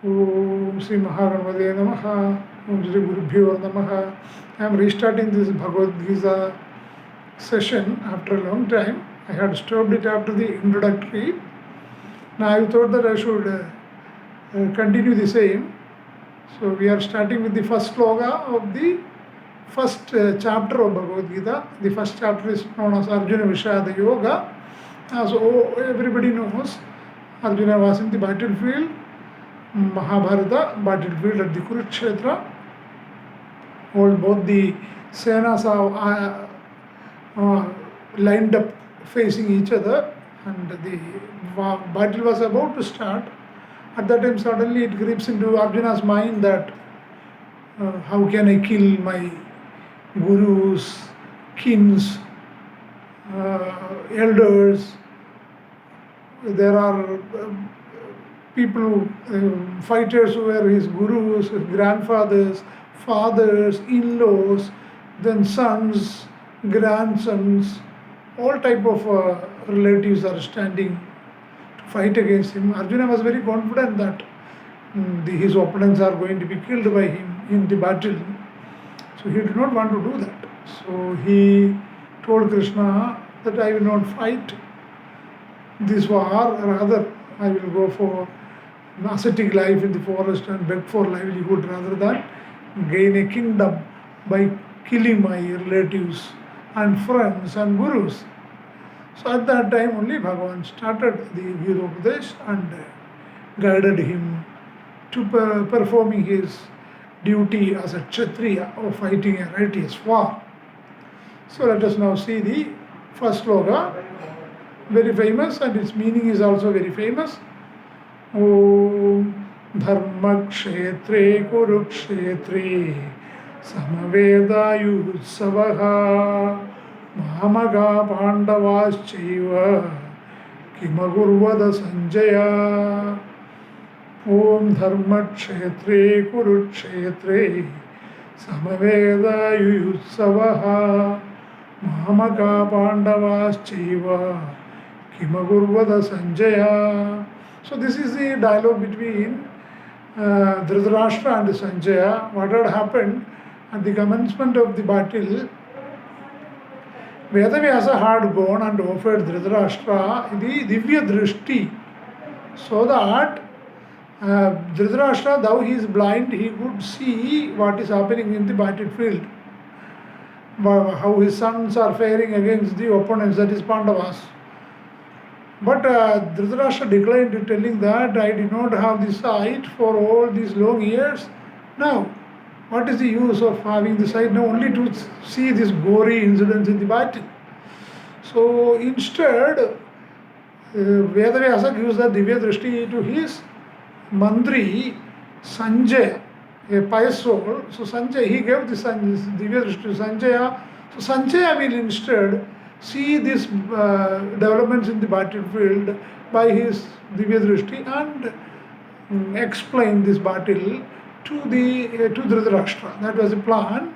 Om Sri Mahaganapataye Namaha. Om Sri Gurubhyo Namaha. I am restarting this Bhagavad Gita session after a long time. I had stopped it after the introductory. Now I thought that I should continue the same. So we are starting with the first sloka of the first chapter of Bhagavad Gita. The first chapter is known as Arjuna Vishada Yoga. As everybody knows, Arjuna was in the battlefield, Mahabharata battlefield at the Kurukshetra. Both the senas are lined up facing each other, and the battle was about to start. At that time, suddenly it creeps into Arjuna's mind that how can I kill my gurus, kings, elders? There are people, fighters who were his gurus, his grandfathers, fathers, in-laws, then sons, grandsons, all type of relatives are standing to fight against him. Arjuna was very confident that his opponents are going to be killed by him in the battle. So he did not want to do that. So he told Krishna that I will not fight this war, rather I will go for an ascetic life in the forest and beg for livelihood rather than gain a kingdom by killing my relatives and friends and gurus. So at that time only Bhagavan started the Gita and guided him to performing his duty as a Kshatriya of fighting a righteous war. So let us now see the first sloka, very famous, and its meaning is also very famous. Om Dharma Kshetre Kurukshetre Samaveda Mahamaga Pandavaschaiva Kimagurvada Sanjaya. Om Dharma Kshetre Kurukshetre Samaveda Yutsavaha Mahamaga Pandavaschaiva Kimagurvada Sanjaya. So this is the dialogue between Dhritarashtra and Sanjaya. What had happened at the commencement of the battle, Vedavyasa had gone and offered Dhritarashtra the Divya Drishti, so that Dhritarashtra, though he is blind, he could see what is happening in the battlefield, how his sons are faring against the opponents, that is Pandavas. But Dhritarashtra declined, telling that I did not have the sight for all these long years. Now, what is the use of having the sight now only to see these gory incidents in the battle? So instead, Vedavyasa gives the Divya Drishti to his Mandri Sanjaya, a pious soul. So Sanjaya, he gave the Divya Drishti to Sanjaya. So Sanjaya will instead see these developments in the battlefield by his Divya Drishti and explain this battle to Dhritarashtra. That was the plan.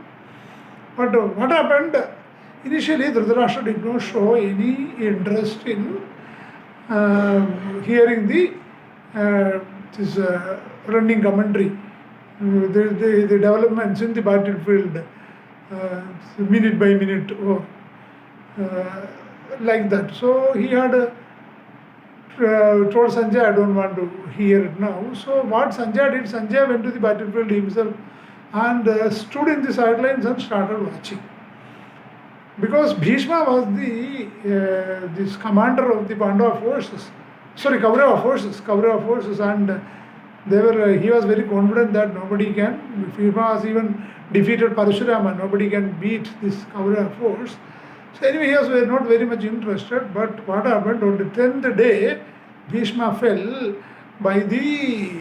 But what happened? Initially, Dhritarashtra did not show any interest in hearing this running commentary, the developments in the battlefield, minute by minute, or like that. So he had told Sanjay, I don't want to hear it now. So what Sanjay did, Sanjay went to the battlefield himself and stood in the sidelines and started watching. Because Bhishma was this commander of the Pandava forces, Kaurava forces, and he was very confident that nobody can, Bhishma was even defeated Parashurama, nobody can beat this Kaurava force. So anyway, he was not very much interested, but what happened, on the 10th day, Bhishma fell by the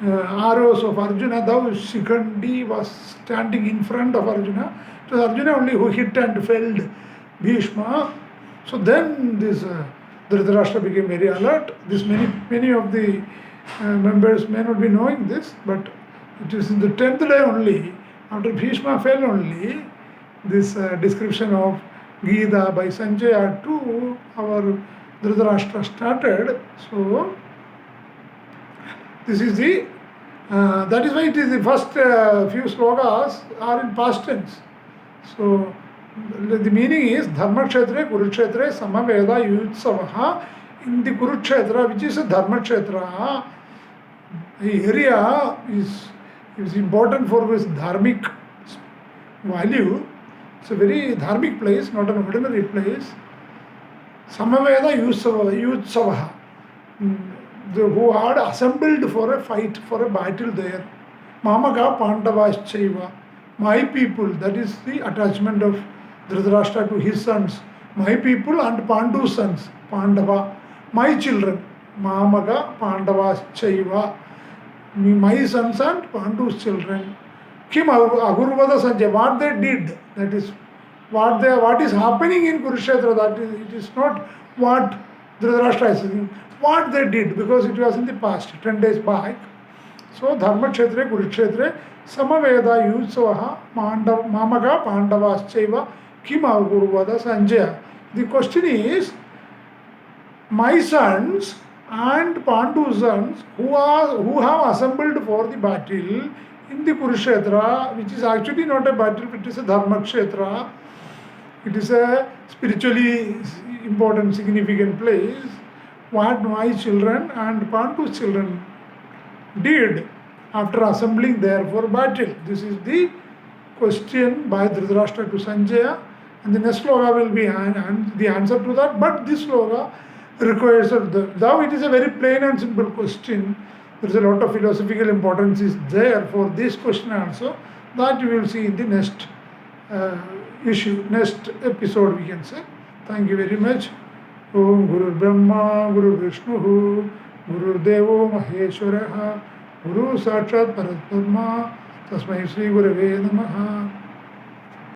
arrows of Arjuna, though Shikhandi was standing in front of Arjuna. It was Arjuna only who hit and felled Bhishma. So then this Dhritarashtra became very alert. Many of the members may not be knowing this, but it is in the 10th day only, after Bhishma fell only, this description of Gita by Sanjaya to our Dhritarashtra started. So This is the that is why it is the first few slokas are in past tense. So the meaning is Dharma Kshetra, Kurukshetra, Samaveda, Yutsavaha. In the Kurukshetra, which is a Dharma Kshetra, the area is important for its dharmic value. It's a very dharmic place, not an ordinary place. Samaveda Yutsavaha, who had assembled for a fight, for a battle there. Mamaga Pandavaschaiva, my people, that is the attachment of Dhritarashtra to his sons. My people and Pandu's sons, Pandava, my children, Mamaga Pandavaschaiva, my sons and Pandu's children. Kim Agurvada Sanjay, what they did, that is what is happening in Kurukshetra, that is, it is not what Dhritarashtra is saying, what they did, because it was in the past, 10 days back. So Dharma Kshetra, Kurukshetra, Samaveda Yutsavaha, Mamaga Pandavaschaiva, Kim Agurvada Sanjaya. The question is, my sons and Pandu's sons who have assembled for the battle in the Kurukshetra, which is actually not a battle, it is a Dharma Kshetra, it is a spiritually important, significant place. What my children and Pandu's children did after assembling there for battle. This is the question by Dhritarashtra to Sanjaya, and the next sloka will be the answer to that. But this sloka requires though it is a very plain and simple question, there is a lot of philosophical importance is there for this question also. That you will see in the next next episode, we can say. Thank you very much. Om Guru Brahma, Guru Vishnu, Guru Devo Maheshwara, Guru Sakshat Paratma, Tasmai Sri Gurave Namaha.